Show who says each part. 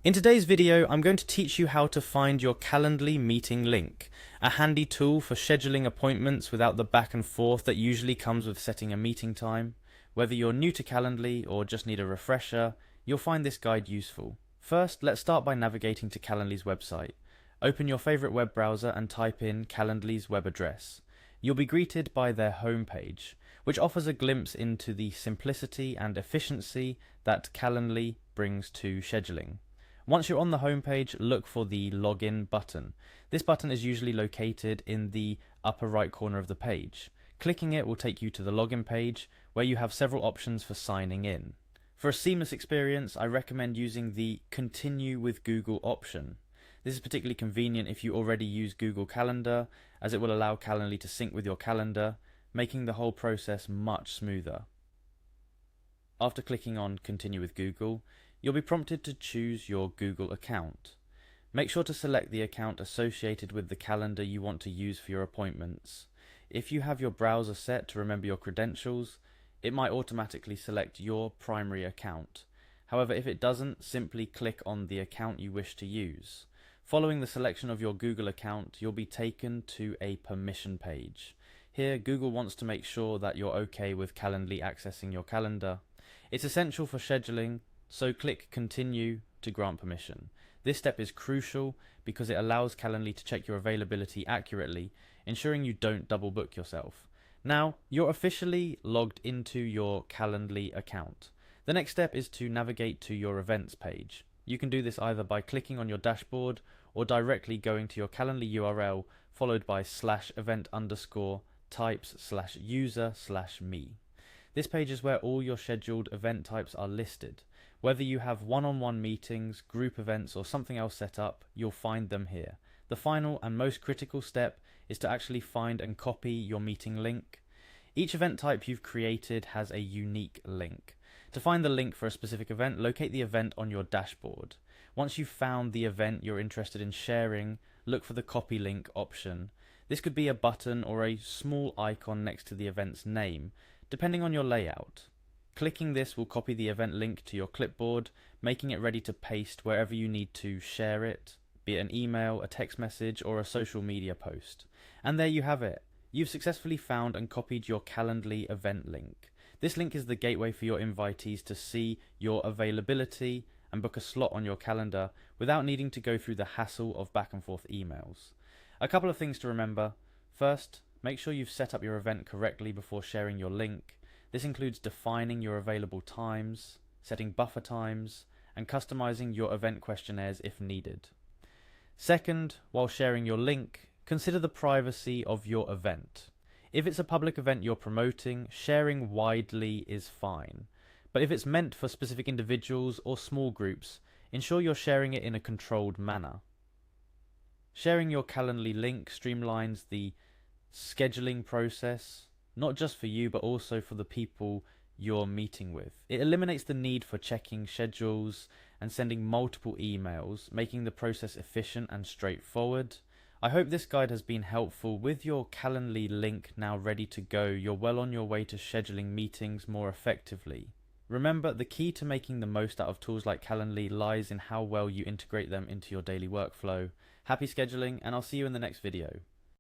Speaker 1: In today's video, I'm going to teach you how to find your Calendly meeting link, a handy tool for scheduling appointments without the back and forth that usually comes with setting a meeting time. Whether you're new to Calendly or just need a refresher, you'll find this guide useful. First, let's start by navigating to Calendly's website. Open your favorite web browser and type in Calendly's web address. You'll be greeted by their homepage, which offers a glimpse into the simplicity and efficiency that Calendly brings to scheduling. Once you're on the homepage, look for the Login button. This button is usually located in the upper right corner of the page. Clicking it will take you to the login page, where you have several options for signing in. For a seamless experience, I recommend using the Continue with Google option. This is particularly convenient if you already use Google Calendar, as it will allow Calendly to sync with your calendar, making the whole process much smoother. After clicking on Continue with Google, you'll be prompted to choose your Google account. Make sure to select the account associated with the calendar you want to use for your appointments. If you have your browser set to remember your credentials, it might automatically select your primary account. However, if it doesn't, simply click on the account you wish to use. Following the selection of your Google account, you'll be taken to a permission page. Here, Google wants to make sure that you're okay with Calendly accessing your calendar. It's essential for scheduling, so click Continue to grant permission. This step is crucial because it allows Calendly to check your availability accurately, ensuring you don't double book yourself. Now, you're officially logged into your Calendly account. The next step is to navigate to your events page. You can do this either by clicking on your dashboard or directly going to your Calendly URL followed by /event_types/user/me. This page is where all your scheduled event types are listed. Whether you have one-on-one meetings, group events, or something else set up, you'll find them here. The final and most critical step is to actually find and copy your meeting link. Each event type you've created has a unique link. To find the link for a specific event, locate the event on your dashboard. Once you've found the event you're interested in sharing, look for the copy link option. This could be a button or a small icon next to the event's name, depending on your layout. Clicking this will copy the event link to your clipboard, making it ready to paste wherever you need to share it, be it an email, a text message, or a social media post. And there you have it. You've successfully found and copied your Calendly event link. This link is the gateway for your invitees to see your availability and book a slot on your calendar without needing to go through the hassle of back and forth emails. A couple of things to remember. First, make sure you've set up your event correctly before sharing your link. This includes defining your available times, setting buffer times, and customizing your event questionnaires if needed. Second, while sharing your link, consider the privacy of your event. If it's a public event you're promoting, sharing widely is fine. But if it's meant for specific individuals or small groups, ensure you're sharing it in a controlled manner. Sharing your Calendly link streamlines the scheduling process, not just for you but also for the people you're meeting with. It eliminates the need for checking schedules and sending multiple emails, making the process efficient and straightforward. I hope this guide has been helpful. With your Calendly link now ready to go, you're well on your way to scheduling meetings more effectively. Remember, the key to making the most out of tools like Calendly lies in how well you integrate them into your daily workflow. Happy scheduling, and I'll see you in the next video.